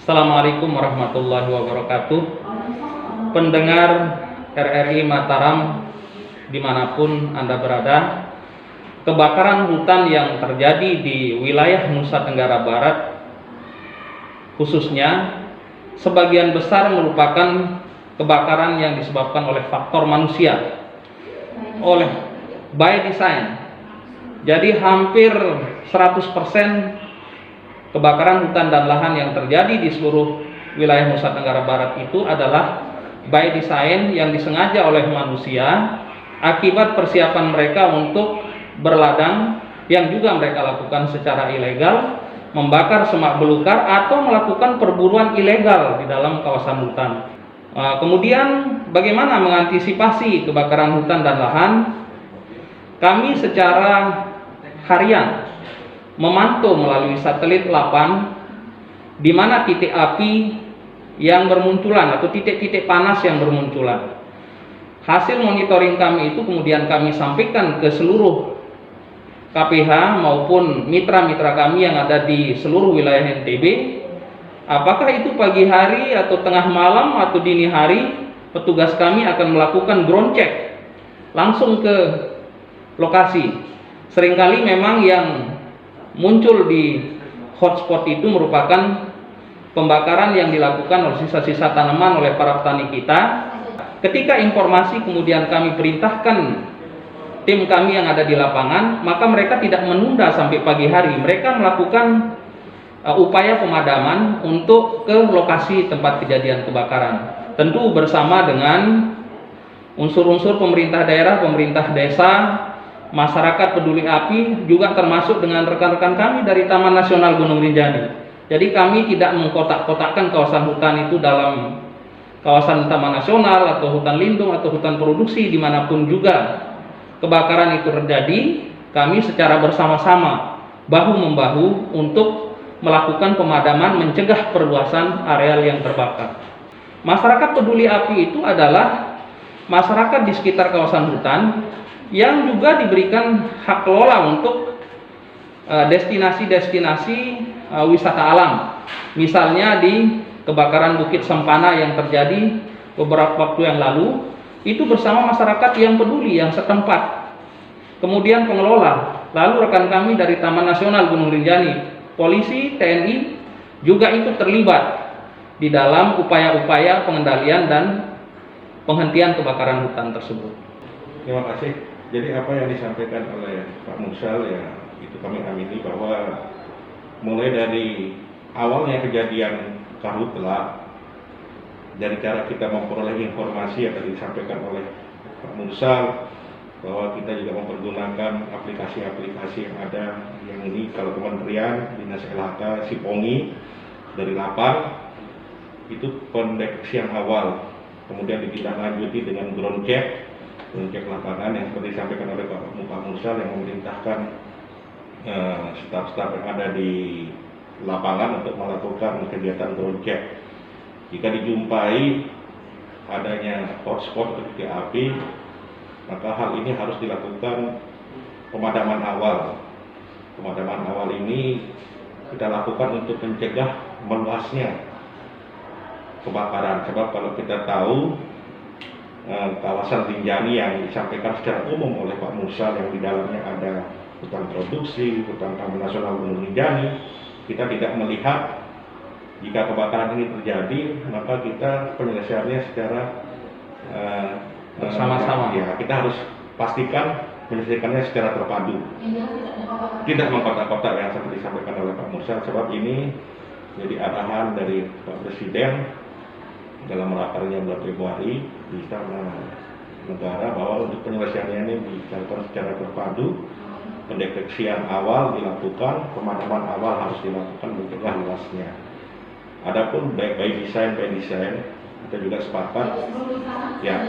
Assalamualaikum warahmatullahi wabarakatuh. Pendengar RRI Mataram dimanapun Anda berada, kebakaran hutan yang terjadi di wilayah Nusa Tenggara Barat khususnya sebagian besar merupakan kebakaran yang disebabkan oleh faktor manusia, oleh by design. Jadi hampir 100% kebakaran hutan dan lahan yang terjadi di seluruh wilayah Nusa Tenggara Barat itu adalah by design, yang disengaja oleh manusia akibat persiapan mereka untuk berladang yang juga mereka lakukan secara ilegal, membakar semak belukar atau melakukan perburuan ilegal di dalam kawasan hutan. Kemudian bagaimana mengantisipasi kebakaran hutan dan lahan? Kami secara harian memantau melalui satelit 8 di mana titik api yang bermunculan atau titik-titik panas yang bermunculan. Hasil monitoring kami itu kemudian kami sampaikan ke seluruh KPH maupun mitra-mitra kami yang ada di seluruh wilayah NTB. Apakah itu pagi hari atau tengah malam atau dini hari, petugas kami akan melakukan ground check langsung ke lokasi. Seringkali memang yang muncul di hotspot itu merupakan pembakaran yang dilakukan oleh sisa-sisa tanaman oleh para petani kita. Ketika informasi kemudian kami perintahkan tim kami yang ada di lapangan, maka mereka tidak menunda sampai pagi hari. Mereka melakukan upaya pemadaman untuk ke lokasi tempat kejadian kebakaran. Tentu bersama dengan unsur-unsur pemerintah daerah, pemerintah desa, masyarakat peduli api, juga termasuk dengan rekan-rekan kami dari Taman Nasional Gunung Rinjani. Jadi kami tidak mengkotak-kotakkan kawasan hutan itu dalam kawasan taman nasional atau hutan lindung atau hutan produksi. Dimanapun juga kebakaran itu terjadi, kami secara bersama-sama bahu-membahu untuk melakukan pemadaman, mencegah perluasan areal yang terbakar. Masyarakat peduli api itu adalah masyarakat di sekitar kawasan hutan yang juga diberikan hak kelola untuk destinasi-destinasi wisata alam. Misalnya di kebakaran Bukit Sempana yang terjadi beberapa waktu yang lalu, itu bersama masyarakat yang peduli, yang setempat. Kemudian pengelola, lalu rekan kami dari Taman Nasional Gunung Rinjani, polisi, TNI juga ikut terlibat di dalam upaya-upaya pengendalian dan penghentian kebakaran hutan tersebut. Terima kasih. Jadi apa yang disampaikan oleh Pak Mursal, ya itu kami amini bahwa mulai dari awalnya kejadian karhutla, dari cara kita memperoleh informasi yang tadi disampaikan oleh Pak Mursal, bahwa kita juga mempergunakan aplikasi-aplikasi yang ada, yang ini kalau Kementerian Dinas LHK Sipongi dari Lapang itu pendeteksian awal, kemudian ditindaklanjuti dengan ground check lapangan yang seperti disampaikan oleh Pak Mursal, yang memerintahkan staf-staf yang ada di lapangan untuk melakukan kegiatan ground check. Jika dijumpai adanya hotspot titik api, maka hal ini harus dilakukan pemadaman awal. Pemadaman awal ini kita lakukan untuk mencegah meluasnya kebakaran. Sebab kalau kita tahu kawasan Rinjani yang disampaikan secara umum oleh Pak Mursal, yang di dalamnya ada hutan produksi, hutan Taman Nasional Gunung Rinjani, kita tidak melihat jika kebakaran ini terjadi, maka kita penyelesaiannya secara bersama-sama. Ya, kita harus pastikan menyelesaikannya secara terpadu, tidak mengkotak-kotak yang seperti disampaikan oleh Pak Mursal. Sebab ini jadi arahan dari Pak Presiden dalam rakernya bulan Februari di Istana Negara, bahwa untuk penyelesaiannya ini dilakukan secara terpadu, pendeteksian awal dilakukan, pemadaman awal harus dilakukan mencegah luasnya. Adapun by design, kita juga sepakat. Ya.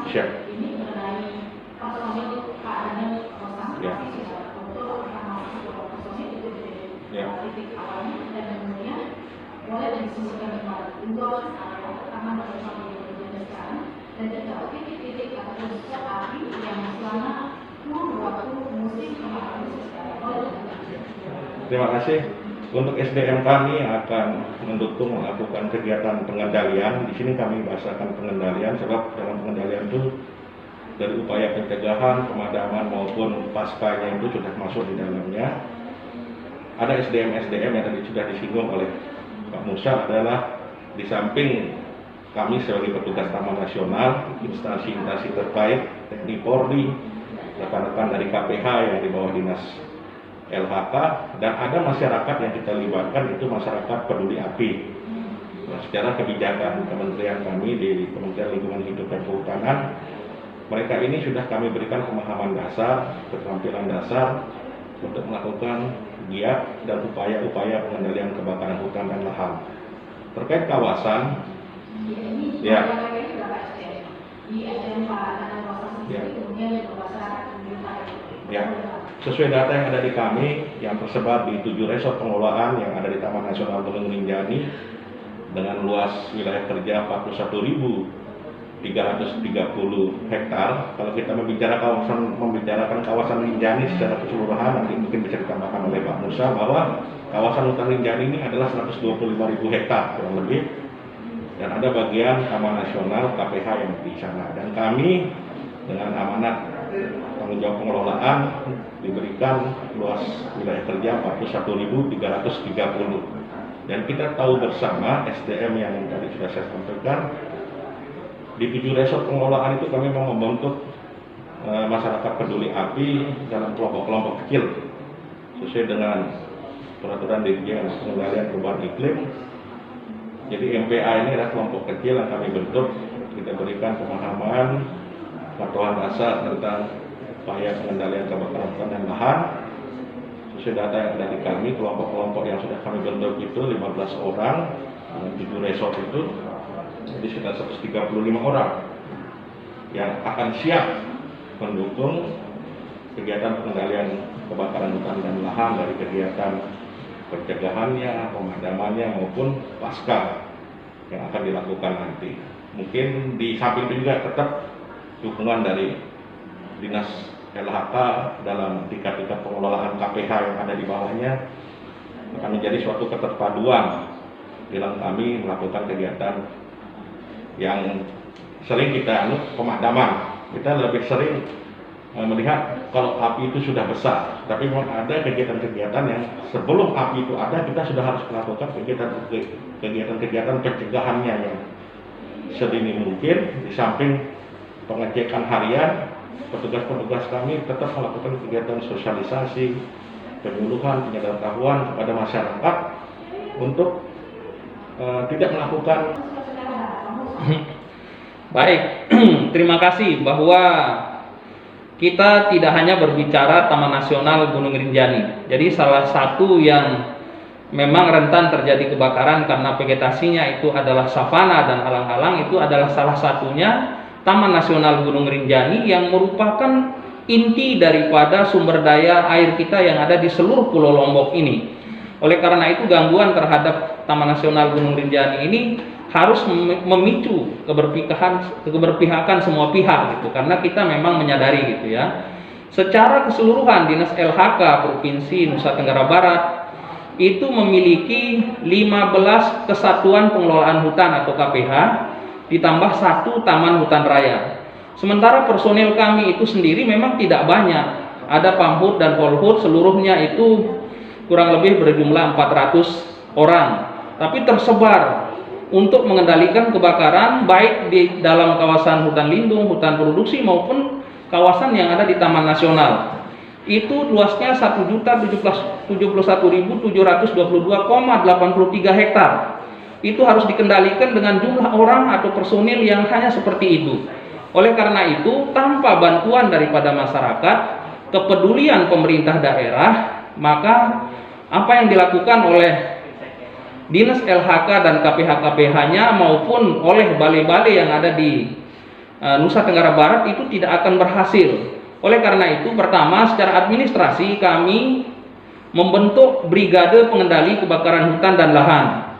Siap. Ya. Ya. Boleh didiskusikan kembali untuk taman nasional dan juga titik-titik atau api yang selama Terima kasih. Untuk SDM kami akan mendukung melakukan kegiatan pengendalian. Di sini kami bahasakan pengendalian sebab dalam pengendalian itu dari upaya pencegahan, pemadaman maupun paskanya itu sudah masuk di dalamnya. Ada SDM yang tadi sudah disinggung oleh Pak Musa adalah di samping kami sebagai petugas Taman Nasional, instansi-instansi terkait, TNI Polri, rekan-rekan dari KPH yang di bawah dinas LHK, dan ada masyarakat yang kita libatkan, itu masyarakat peduli API. Nah, secara kebijakan kementerian kami di Kementerian Lingkungan Hidup dan Kehutanan, mereka ini sudah kami berikan pemahaman dasar, keterampilan dasar untuk melakukan giat dan upaya-upaya pengendalian kebakaran hutan dan lahan. Terkait kawasan, ya, ya, sesuai data yang ada di kami yang tersebar di 7 resort pengelolaan yang ada di Taman Nasional Gunung Rinjani dengan luas wilayah kerja 41.330 hektar. Kalau kita membicarakan kawasan Rinjani secara keseluruhan, nanti mungkin bisa ditambahkan oleh Pak Musa bahwa kawasan hutan Rinjani ini adalah 125.000 hektar kurang lebih, dan ada bagian Taman Nasional KPH yang di sana, dan kami dengan amanat tanggung jawab pengelolaan diberikan luas wilayah kerja 41.330, dan kita tahu bersama SDM yang tadi sudah saya sampaikan di 7 resort pengelolaan itu kami mau membentuk masyarakat peduli API dalam kelompok-kelompok kecil sesuai dengan peraturan Dirjen Pengendalian Perubahan Iklim. Jadi MPA ini adalah kelompok kecil yang kami bentuk, kita berikan pemahaman pengetahuan dasar tentang upaya pengendalian kebakaran hutan dan lahan. Sesuai data yang ada di kami, kelompok-kelompok yang sudah kami bentuk itu 15 orang dengan 7 resort itu, jadi sekitar 135 orang yang akan siap mendukung kegiatan pengendalian kebakaran hutan dan lahan dari kegiatan pencegahannya, pemadamannya maupun pasca yang akan dilakukan nanti. Mungkin di samping itu juga tetap dukungan dari dinas LHK dalam tingkat-tingkat pengelolaan KPH yang ada di bawahnya akan menjadi suatu keterpaduan dalam kami melakukan kegiatan yang sering kita pemadaman. Kita lebih sering melihat kalau api itu sudah besar, tapi memang ada kegiatan-kegiatan yang sebelum api itu ada kita sudah harus melakukan kegiatan-kegiatan pencegahannya yang sedini mungkin. Di samping pengecekan harian, petugas-petugas kami tetap melakukan kegiatan sosialisasi, penyuluhan, penyederhanakan kepada masyarakat untuk tidak melakukan. Baik, terima kasih bahwa kita tidak hanya berbicara Taman Nasional Gunung Rinjani. Jadi salah satu yang memang rentan terjadi kebakaran karena vegetasinya itu adalah savana dan alang-alang, itu adalah salah satunya Taman Nasional Gunung Rinjani yang merupakan inti daripada sumber daya air kita yang ada di seluruh Pulau Lombok ini. Oleh karena itu gangguan terhadap Taman Nasional Gunung Rinjani ini harus memicu keberpihakan semua pihak gitu, karena kita memang menyadari gitu ya. Secara keseluruhan Dinas LHK Provinsi Nusa Tenggara Barat itu memiliki 15 kesatuan pengelolaan hutan atau KPH ditambah 1 taman hutan raya. Sementara personil kami itu sendiri memang tidak banyak. Ada Pamhut dan Polhut seluruhnya itu kurang lebih berjumlah 400 orang, tapi tersebar untuk mengendalikan kebakaran baik di dalam kawasan hutan lindung, hutan produksi maupun kawasan yang ada di Taman Nasional. Itu luasnya 1.071.722,83 hektar. Itu harus dikendalikan dengan jumlah orang atau personil yang hanya seperti itu. Oleh karena itu, tanpa bantuan daripada masyarakat, kepedulian pemerintah daerah, maka apa yang dilakukan oleh Dinas LHK dan KPH-KPH-nya maupun oleh balai-balai yang ada di Nusa Tenggara Barat itu tidak akan berhasil. Oleh karena itu, pertama secara administrasi kami membentuk Brigade Pengendali Kebakaran Hutan dan Lahan,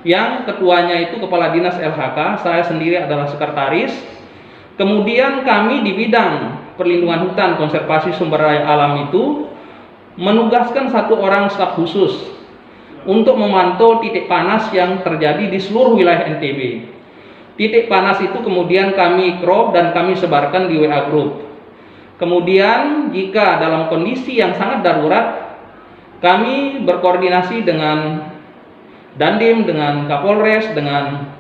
yang ketuanya itu Kepala Dinas LHK, saya sendiri adalah sekretaris. Kemudian kami di bidang Perlindungan Hutan Konservasi Sumber Daya Alam itu menugaskan 1 orang staf khusus untuk memantau titik panas yang terjadi di seluruh wilayah NTB. Titik panas itu kemudian kami crop dan kami sebarkan di WA group. Kemudian jika dalam kondisi yang sangat darurat, kami berkoordinasi dengan Dandim, dengan Kapolres, dengan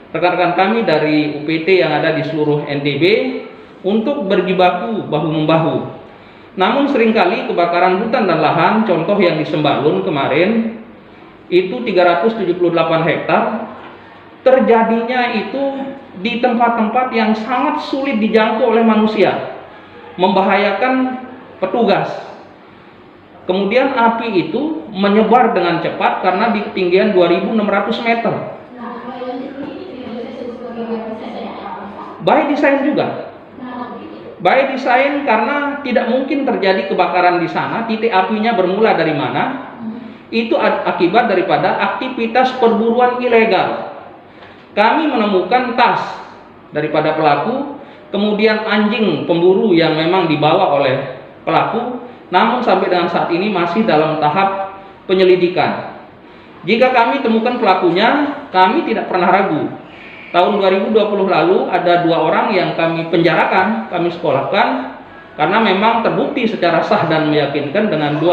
rekan-rekan kami dari UPT yang ada di seluruh NTB untuk berjibaku bahu-membahu. Namun seringkali kebakaran hutan dan lahan, contoh yang di Sembalun kemarin, itu 378 hektar, terjadinya itu di tempat-tempat yang sangat sulit dijangkau oleh manusia, membahayakan petugas. Kemudian api itu menyebar dengan cepat karena di ketinggian 2.600 meter. By design juga. By design karena tidak mungkin terjadi kebakaran di sana. Titik apinya bermula dari mana? Itu akibat daripada aktivitas perburuan ilegal. Kami menemukan tas daripada pelaku, kemudian anjing pemburu yang memang dibawa oleh pelaku, namun sampai dengan saat ini masih dalam tahap penyelidikan. Jika kami temukan pelakunya, kami tidak pernah ragu. Tahun 2020 lalu ada 2 orang yang kami penjarakan, kami sekolahkan karena memang terbukti secara sah dan meyakinkan dengan 2.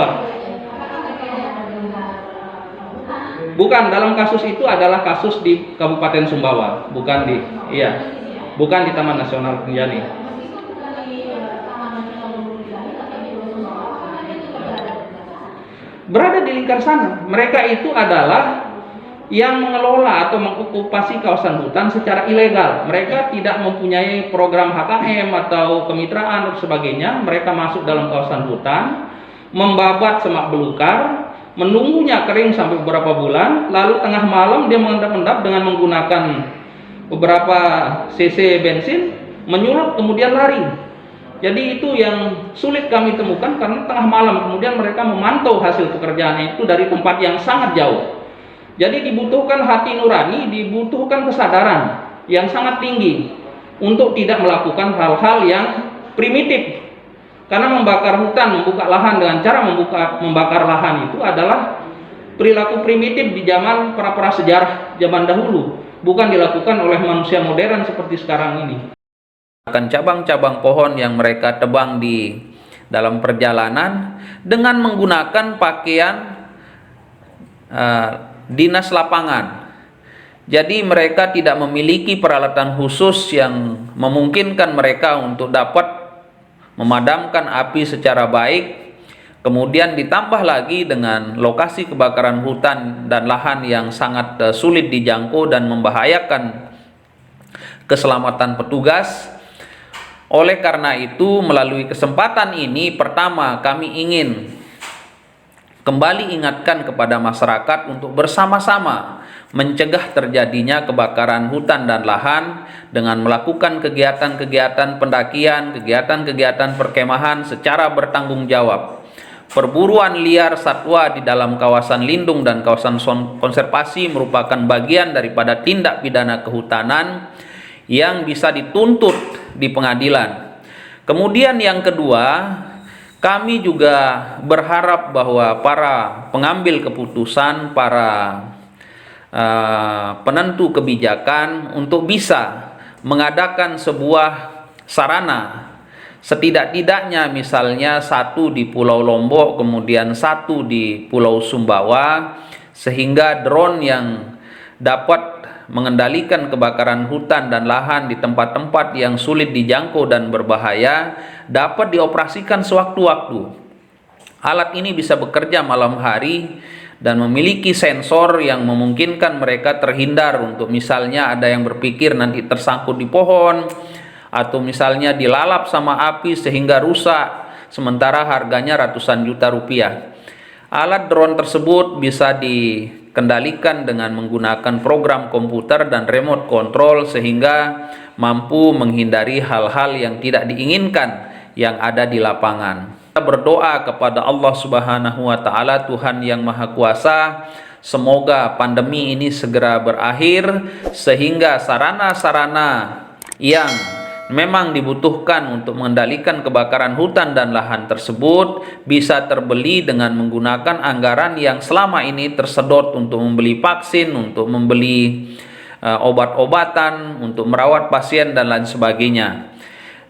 Bukan, dalam kasus itu adalah kasus di Kabupaten Sumbawa, bukan di Taman Nasional Rinjani. Berada di lingkar sana. Mereka itu adalah yang mengelola atau mengokupasi kawasan hutan secara ilegal. Mereka tidak mempunyai program HKM atau kemitraan dan sebagainya. Mereka masuk dalam kawasan hutan, membabat semak belukar, menunggunya kering sampai beberapa bulan, lalu tengah malam dia mengendap-endap dengan menggunakan beberapa cc bensin, menyulap kemudian lari. Jadi itu yang sulit kami temukan karena tengah malam, kemudian mereka memantau hasil pekerjaannya itu dari tempat yang sangat jauh. Jadi dibutuhkan hati nurani, dibutuhkan kesadaran yang sangat tinggi untuk tidak melakukan hal-hal yang primitif. Karena membakar hutan, membuka lahan dengan cara membakar lahan itu adalah perilaku primitif di zaman para sejarah zaman dahulu, bukan dilakukan oleh manusia modern seperti sekarang ini. Akan cabang-cabang pohon yang mereka tebang di dalam perjalanan dengan menggunakan pakaian dinas lapangan. Jadi mereka tidak memiliki peralatan khusus yang memungkinkan mereka untuk dapat memadamkan api secara baik. Kemudian ditambah lagi dengan lokasi kebakaran hutan dan lahan yang sangat sulit dijangkau dan membahayakan keselamatan petugas. Oleh karena itu, melalui kesempatan ini, pertama kami ingin kembali ingatkan kepada masyarakat untuk bersama-sama mencegah terjadinya kebakaran hutan dan lahan dengan melakukan kegiatan-kegiatan pendakian, kegiatan-kegiatan perkemahan secara bertanggung jawab. Perburuan liar satwa di dalam kawasan lindung dan kawasan konservasi merupakan bagian daripada tindak pidana kehutanan yang bisa dituntut di pengadilan. Kemudian yang kedua, kami juga berharap bahwa para pengambil keputusan, para penentu kebijakan untuk bisa mengadakan sebuah sarana, setidak-tidaknya misalnya 1 di Pulau Lombok, kemudian 1 di Pulau Sumbawa, sehingga drone yang dapat mengendalikan kebakaran hutan dan lahan di tempat-tempat yang sulit dijangkau dan berbahaya dapat dioperasikan sewaktu-waktu. Alat ini bisa bekerja malam hari dan memiliki sensor yang memungkinkan mereka terhindar untuk misalnya ada yang berpikir nanti tersangkut di pohon atau misalnya dilalap sama api sehingga rusak, sementara harganya ratusan juta rupiah. Alat drone tersebut bisa dikendalikan dengan menggunakan program komputer dan remote control sehingga mampu menghindari hal-hal yang tidak diinginkan yang ada di lapangan. Kita berdoa kepada Allah Subhanahu wa taala, Tuhan yang Maha Kuasa, semoga pandemi ini segera berakhir sehingga sarana-sarana yang memang dibutuhkan untuk mengendalikan kebakaran hutan dan lahan tersebut bisa terbeli dengan menggunakan anggaran yang selama ini tersedot untuk membeli vaksin, untuk membeli obat-obatan, untuk merawat pasien dan lain sebagainya.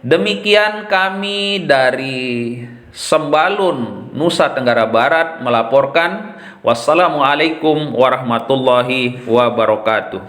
Demikian kami dari Sembalun, Nusa Tenggara Barat melaporkan. Wassalamualaikum warahmatullahi wabarakatuh.